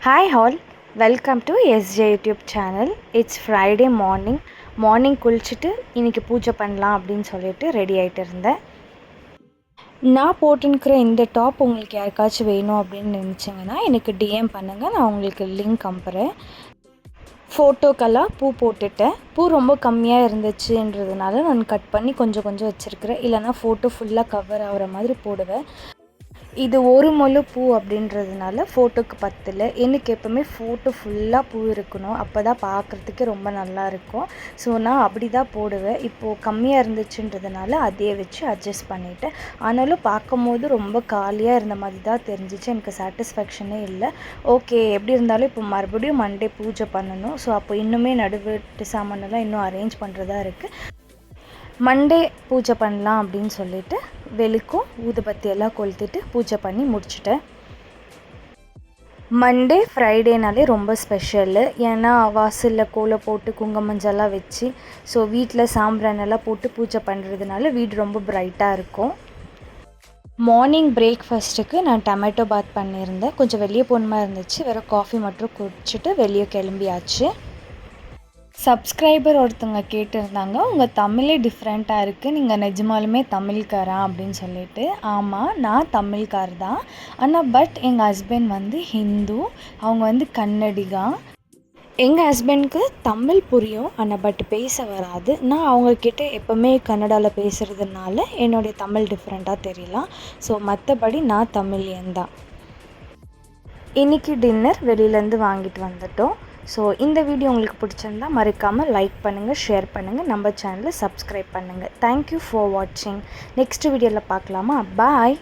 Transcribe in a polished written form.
Hi all, welcome to SJ YouTube channel. It's Friday morning குளிச்சுட்டு இன்றைக்கி பூஜை பண்ணலாம் அப்படின்னு சொல்லிட்டு ரெடி ஆகிட்டு இருந்தேன். நான் போட்டுன்னுக்கிற இந்த டாப் உங்களுக்கு யாருக்காச்சும் வேணும் அப்படின்னு நினச்சிங்கன்னா எனக்கு டிஎம் பண்ணுங்கள், நான் உங்களுக்கு லிங்க் அனுப்புகிறேன். ஃபோட்டோக்கெல்லாம் பூ போட்டுட்டேன். பூ ரொம்ப கம்மியாக இருந்துச்சுன்றதுனால நான் கட் பண்ணி கொஞ்சம் வச்சுருக்கிறேன். இல்லைனா ஃபோட்டோ ஃபுல்லாக கவர் ஆகிற மாதிரி போடுவேன். இது ஒரு முழு பூ அப்படின்றதுனால ஃபோட்டோக்கு பத்தல. எனக்கு எப்போவுமே ஃபோட்டோ ஃபுல்லாக பூ இருக்கணும், அப்போ தான் பார்க்குறதுக்கு ரொம்ப நல்லாயிருக்கும். ஸோ நான் அப்படி தான் போடுவேன். இப்போது கம்மியாக இருந்துச்சுன்றதுனால அதே வச்சு அட்ஜஸ்ட் பண்ணிவிட்டேன். ஆனாலும் பார்க்கும்போது ரொம்ப காலியாக இருந்த மாதிரி தான் தெரிஞ்சிச்சு. எனக்கு சாட்டிஸ்ஃபேக்ஷனே இல்லை. ஓகே, எப்படி இருந்தாலும் இப்போ மறுபடியும் மண்டே பூஜை பண்ணணும். ஸோ அப்போ இன்னுமே நடுவீட்டு சாமானெல்லாம் இன்னும் அரேஞ்ச் பண்ணுறதா இருக்குது. மண்டே பூஜை பண்ணலாம் அப்படின்னு சொல்லிட்டு வெளுக்கும் ஊதுபத்தி எல்லாம் கொளுத்திட்டு பூஜை பண்ணி முடிச்சிட்டேன். மண்டே ஃப்ரைடேனாலே ரொம்ப ஸ்பெஷலு. ஏன்னா வாசலில் கோலம் போட்டு குங்குமஞ்செல்லாம் வச்சு ஸோ வீட்டில் சாம்பிரானெல்லாம் போட்டு பூஜை பண்ணுறதுனால வீடு ரொம்ப பிரைட்டாக இருக்கும். மார்னிங் பிரேக்ஃபாஸ்ட்டுக்கு நான் டொமேட்டோ பாத் பண்ணியிருந்தேன். கொஞ்சம் வெளியே போகணுமா இருந்துச்சு, வெறும் காஃபி மட்டும் குடிச்சிட்டு வெளியே கிளம்பியாச்சு. சப்ஸ்கிரைபர் ஒருத்தவங்க கேட்டிருந்தாங்க, உங்கள் தமிழே டிஃப்ரெண்ட்டாக இருக்குது, நீங்கள் நிஜமாலுமே தமிழ்காரா அப்படின்னு சொல்லிட்டு. ஆமாம், நான் தமிழ்கார் தான். ஆனால் எங்கள் ஹஸ்பண்ட் வந்து ஹிந்து, அவங்க கன்னடிகா. எங்கள் ஹஸ்பண்ட்க்கு தமிழ் புரியும், ஆனால் பேச வராது. நான் அவங்கக்கிட்ட எப்போவுமே கன்னடாவில் பேசுகிறதுனால என்னுடைய தமிழ் டிஃப்ரெண்ட்டாக தெரியலாம். ஸோ மற்றபடி நான் தமிழியன் தான். இன்றைக்கி டின்னர் வெளியிலேருந்து வாங்கிட்டு வந்துட்டோம். ஸோ இந்த வீடியோ உங்களுக்கு பிடிச்சிருந்தால் மறக்காமல் லைக் பண்ணுங்கள், ஷேர் பண்ணுங்கள், நம்ம சேனலை சப்ஸ்கிரைப் பண்ணுங்கள். தேங்க்யூ ஃபார் வாட்சிங். நெக்ஸ்ட் வீடியோவில் பார்க்கலாமா? பாய்.